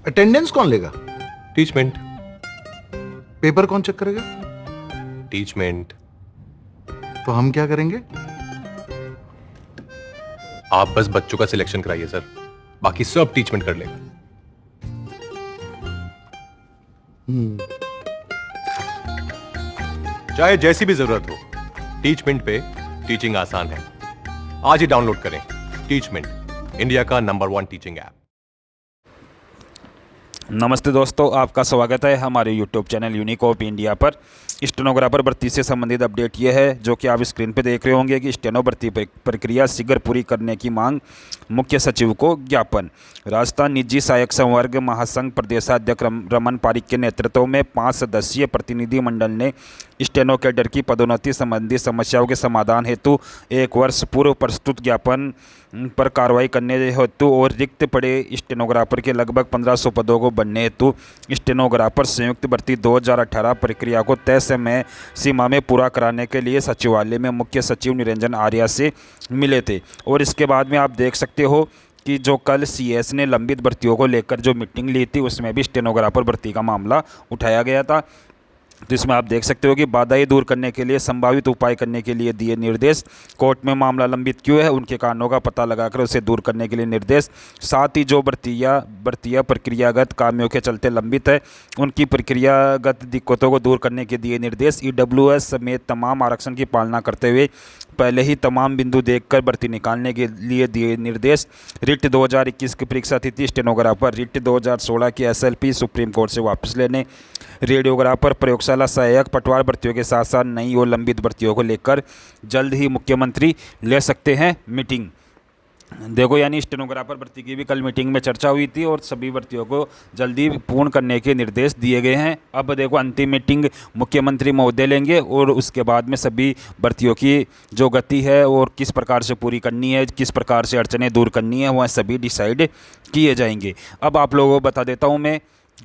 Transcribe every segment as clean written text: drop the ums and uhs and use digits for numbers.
Attendance कौन लेगा? Teachmint. Paper कौन चेक करेगा? टीचमेंट। तो हम क्या करेंगे? आप बस बच्चों का सिलेक्शन कराइए सर, बाकी सब टीचमेंट कर लेगा। चाहे जैसी भी जरूरत हो, टीचमेंट पे टीचिंग आसान है। आज ही डाउनलोड करें टीचमेंट, इंडिया का नंबर 1 टीचिंग ऐप। नमस्ते दोस्तों, आपका स्वागत है हमारे YouTube चैनल यूनिकॉप इंडिया पर। स्टेनोग्राफर भर्ती से संबंधित अपडेट ये है जो कि आप स्क्रीन पर देख रहे होंगे कि स्टेनो भर्ती प्रक्रिया शीघ्र पूरी करने की मांग, मुख्य सचिव को ज्ञापन। राजस्थान निजी सहायक संवर्ग महासंघ प्रदेशाध्यक्ष रमन पारिक के नेतृत्व में 5 सदस्यीय प्रतिनिधि मंडल ने स्टेनो कैडर की पदोन्नति संबंधी समस्याओं के समाधान हेतु 1 वर्ष पूर्व प्रस्तुत ज्ञापन पर कार्रवाई करने हेतु और रिक्त पड़े स्टेनोग्राफर के लगभग 1500 पदों को बनने हेतु स्टेनोग्राफर संयुक्त भर्ती 2018 प्रक्रिया को तय समय सीमा में पूरा कराने के लिए सचिवालय में मुख्य सचिव निरंजन आर्या से मिले थे। और इसके बाद में आप देख सकते हो कि जो कल सीएस ने लंबित भर्तियों को लेकर जो मीटिंग ली थी उसमें भी स्टेनोग्राफर भर्ती का मामला उठाया गया था। तो इसमें आप देख सकते हो कि बाधाएं दूर करने के लिए संभावित उपाय करने के लिए दिए निर्देश, कोर्ट में मामला लंबित क्यों है उनके कारणों का पता लगाकर उसे दूर करने के लिए निर्देश, साथ ही जो भर्तियाँ प्रक्रियागत खामियों के चलते लंबित है उनकी प्रक्रियागत दिक्कतों को दूर करने के दिए निर्देश, ईडब्ल्यूएस समेत तमाम आरक्षण की पालना करते हुए पहले ही तमाम बिंदु देखकर भर्ती निकालने के लिए दिए निर्देश, रिट 2021 की परीक्षा तिथि स्टेनोग्राफर, रिट 2016 की एसएलपी सुप्रीम कोर्ट से वापस लेने, रेडियोग्राफर, प्रयोगशाला सहायक, पटवार भर्तियों के साथ साथ नई और लंबित भर्तियों को लेकर जल्द ही मुख्यमंत्री ले सकते हैं मीटिंग। देखो, यानी स्टेनोग्राफर भर्ती की भी कल मीटिंग में चर्चा हुई थी और सभी भर्तियों को जल्दी पूर्ण करने के निर्देश दिए गए हैं। अब देखो, अंतिम मीटिंग मुख्यमंत्री महोदय लेंगे और उसके बाद में सभी भर्तियों की जो गति है और किस प्रकार से पूरी करनी है, किस प्रकार से अड़चनें दूर करनी है, वह सभी डिसाइड किए जाएंगे। अब आप लोगों को बता देता हूँ, मैं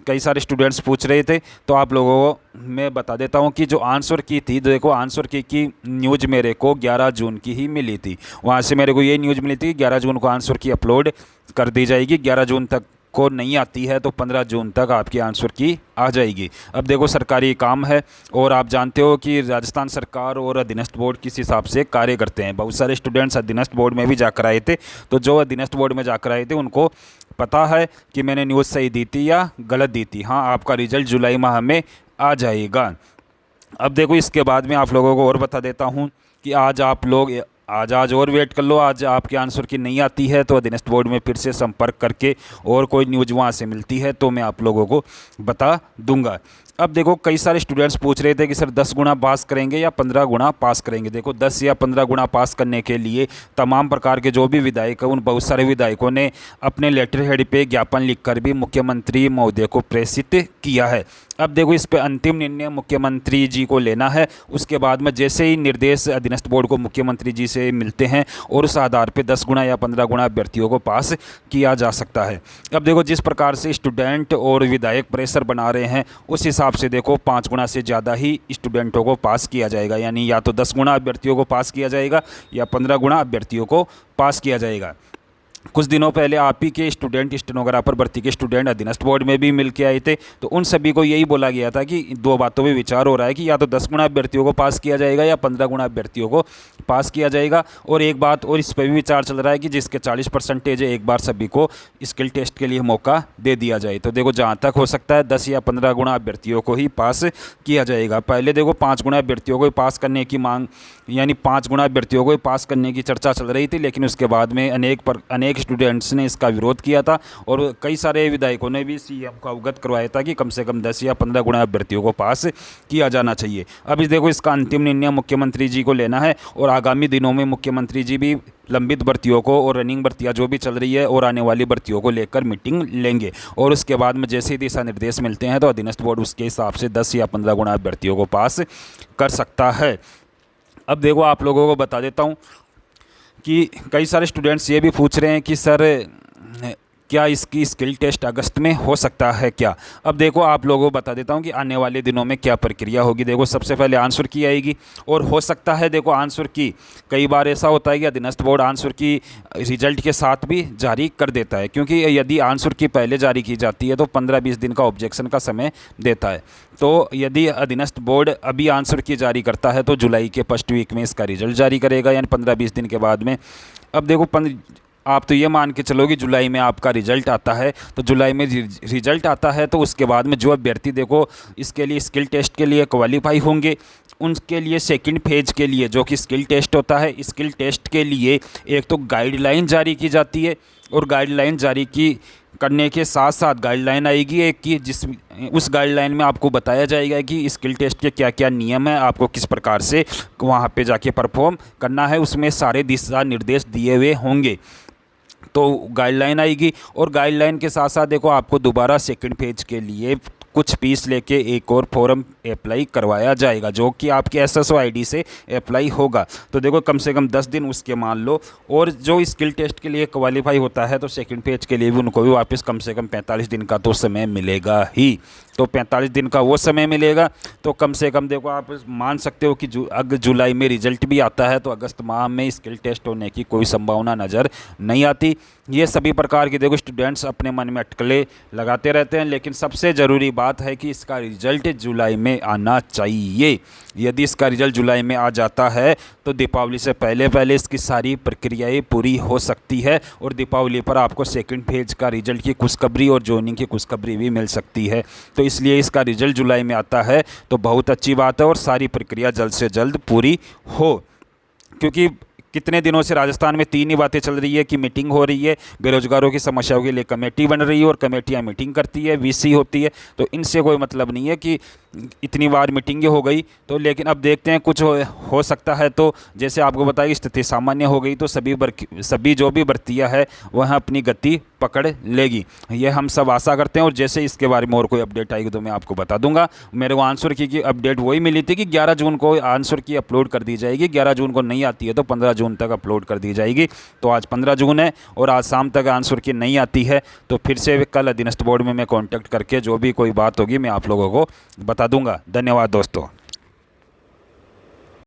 कई सारे स्टूडेंट्स पूछ रहे थे तो आप लोगों को मैं बता देता हूं कि जो आंसर की थी, देखो आंसर की न्यूज़ मेरे को 11 जून की ही मिली थी। वहां से मेरे को ये न्यूज़ मिली थी 11 जून को आंसर की अपलोड कर दी जाएगी। 11 जून तक को नहीं आती है तो 15 जून तक आपकी आंसर की आ जाएगी। अब देखो, सरकारी काम है और आप जानते हो कि राजस्थान सरकार और अधीनस्थ बोर्ड किस हिसाब से कार्य करते हैं। बहुत सारे स्टूडेंट्स अधीनस्थ बोर्ड में भी जाकर आए थे, तो जो अधीनस्थ बोर्ड में जाकर आए थे उनको पता है कि मैंने न्यूज़ सही दी थी या गलत दी थी। हाँ, आपका रिजल्ट जुलाई माह में आ जाएगा। अब देखो, इसके बाद में आप लोगों को और बता देता हूँ कि आज आप लोग आज और वेट कर लो। आज आपके आंसर की नहीं आती है तो अधीनस्थ बोर्ड में फिर से संपर्क करके और कोई न्यूज़ वहाँ से मिलती है तो मैं आप लोगों को बता दूंगा। अब देखो, कई सारे स्टूडेंट्स पूछ रहे थे कि सर 10 गुना पास करेंगे या 15 गुना पास करेंगे। देखो, 10 या 15 गुना पास करने के लिए तमाम प्रकार के जो भी विधायक हैं उन बहुत सारे विधायकों ने अपने लेटर हेड पे ज्ञापन लिखकर भी मुख्यमंत्री महोदय को प्रेषित किया है। अब देखो, इस पे अंतिम निर्णय मुख्यमंत्री जी को लेना है। उसके बाद में जैसे ही निर्देश अधीनस्थ बोर्ड को मुख्यमंत्री जी से मिलते हैं और उस आधार पे 10 गुना या 15 गुना अभ्यर्थियों को पास किया जा सकता है। अब देखो, जिस प्रकार से स्टूडेंट और विधायक प्रेशर बना रहे हैं उस हिसाब से देखो 5 गुना से ज़्यादा ही स्टूडेंटों को पास किया जाएगा। यानी या तो 10 गुना अभ्यर्थियों को पास किया जाएगा या 15 गुना अभ्यर्थियों को पास किया जाएगा। कुछ दिनों पहले आप ही के स्टूडेंट स्टेनोग्राफर भर्ती के स्टूडेंट अधीनस्थ बोर्ड में भी मिल के आए थे, तो उन सभी को यही बोला गया था कि 2 बातों में विचार हो रहा है कि या तो 10 गुना अभ्यर्थियों को पास किया जाएगा या 15 गुना अभ्यर्थियों को पास किया जाएगा। और एक बात और इस पर भी विचार चल रहा है कि जिसके 40% है एक बार सभी को स्किल टेस्ट के लिए मौका दे दिया जाए। तो देखो, जहाँ तक हो सकता है 10 या 15 गुना अभ्यर्थियों को ही पास किया जाएगा। पहले देखो 5 गुना अभ्यर्थियों को पास करने की मांग, यानी 5 गुना अभ्यर्थियों को पास करने की चर्चा चल रही थी, लेकिन उसके बाद में अनेक स्टूडेंट्स ने इसका विरोध किया था और कई सारे विधायकों ने भी सीएम को अवगत करवाया था कि कम से कम 10 या 15 गुना अभ्यर्थियों को पास किया जाना चाहिए। अब इस देखो, इसका अंतिम निर्णय मुख्यमंत्री जी को लेना है और आगामी दिनों में मुख्यमंत्री जी भी लंबित भर्तियों को और रनिंग भर्तियां जो भी चल रही है और आने वाली भर्तियों को लेकर मीटिंग लेंगे और उसके बाद में जैसे ही दिशा निर्देश मिलते हैं तो अधीनस्थ बोर्ड उसके हिसाब से 10 या 15 गुना अभ्यर्थियों को पास कर सकता है। अब देखो, आप लोगों को बता देता हूँ कि कई सारे स्टूडेंट्स ये भी पूछ रहे हैं कि सर क्या इसकी स्किल टेस्ट अगस्त में हो सकता है क्या? अब देखो, आप लोगों को बता देता हूँ कि आने वाले दिनों में क्या प्रक्रिया होगी। देखो, सबसे पहले आंसर की आएगी और हो सकता है, देखो आंसर की कई बार ऐसा होता है कि अधीनस्थ बोर्ड आंसर की रिजल्ट के साथ भी जारी कर देता है, क्योंकि यदि आंसर की पहले जारी की जाती है तो 15-20 दिन का ऑब्जेक्शन का समय देता है। तो यदि अधीनस्थ बोर्ड अभी आंसर की जारी करता है तो जुलाई के फर्स्ट वीक में इसका रिजल्ट जारी करेगा, यानी 15-20 दिन के बाद में। अब देखो, आप तो ये मान के चलो कि जुलाई में आपका रिजल्ट आता है, तो जुलाई में रिजल्ट आता है तो उसके बाद में जो अभ्यर्थी देखो इसके लिए स्किल टेस्ट के लिए क्वालिफाई होंगे, उनके लिए सेकंड फेज के लिए जो कि स्किल टेस्ट होता है, स्किल टेस्ट के लिए एक तो गाइडलाइन जारी की जाती है, और गाइडलाइन जारी की करने के साथ साथ गाइडलाइन आएगी एक की, उस गाइडलाइन में आपको बताया जाएगा कि स्किल टेस्ट के क्या क्या नियम है, आपको किस प्रकार से वहाँ पे जाके परफॉर्म करना है, उसमें सारे दिशा निर्देश दिए हुए होंगे। तो गाइडलाइन आएगी, और गाइडलाइन के साथ साथ देखो आपको दोबारा सेकंड फेज के लिए कुछ फीस लेके एक और फॉर्म अप्लाई करवाया जाएगा, जो कि आपके SSO ID से अप्लाई होगा। तो देखो, कम से कम 10 दिन उसके मान लो, और जो स्किल टेस्ट के लिए क्वालिफाई होता है तो सेकंड फेज के लिए भी उनको भी वापस कम से कम 45 दिन का तो समय मिलेगा ही। तो 45 दिन का वो समय मिलेगा, तो कम से कम देखो आप मान सकते हो कि अगर जुलाई में रिजल्ट भी आता है तो अगस्त माह में स्किल टेस्ट होने की कोई संभावना नज़र नहीं आती। ये सभी प्रकार की देखो स्टूडेंट्स अपने मन में अटकलें लगाते रहते हैं, लेकिन सबसे ज़रूरी बात है कि इसका रिजल्ट जुलाई में आना चाहिए। यदि इसका रिजल्ट जुलाई में आ जाता है तो दीपावली से पहले पहले इसकी सारी प्रक्रियाएं पूरी हो सकती है, और दीपावली पर आपको सेकंड फेज का रिजल्ट की खुशखबरी और ज्वाइनिंग की खुशखबरी भी मिल सकती है। तो इसलिए इसका रिजल्ट जुलाई में आता है तो बहुत अच्छी बात है, और सारी प्रक्रिया जल्द से जल्द पूरी हो, क्योंकि कितने दिनों से राजस्थान में 3 ही बातें चल रही है कि मीटिंग हो रही है, बेरोजगारों की समस्याओं के लिए कमेटी बन रही है, और कमेटियां मीटिंग करती है, VC होती है। तो इनसे कोई मतलब नहीं है कि इतनी बार मीटिंगें हो गई तो, लेकिन अब देखते हैं कुछ हो सकता है। तो जैसे आपको बताया स्थिति सामान्य हो गई तो सभी जो भी भर्तियाँ है वह अपनी गति पकड़ लेगी, ये हम सब आशा करते हैं। और जैसे इसके बारे में और कोई अपडेट आएगी तो मैं आपको बता दूंगा। मेरे को आंसर की अपडेट वही मिली थी कि 11 जून को आंसर की अपलोड कर दी जाएगी, 11 जून को नहीं आती है तो 15 जून तक अपलोड कर दी जाएगी। तो आज 15 जून है और आज शाम तक आंसर की नहीं आती है तो फिर से कल अधीनस्थ बोर्ड में मैं कॉन्टैक्ट करके जो भी कोई बात होगी मैं आप लोगों को बता दूंगा। धन्यवाद दोस्तों।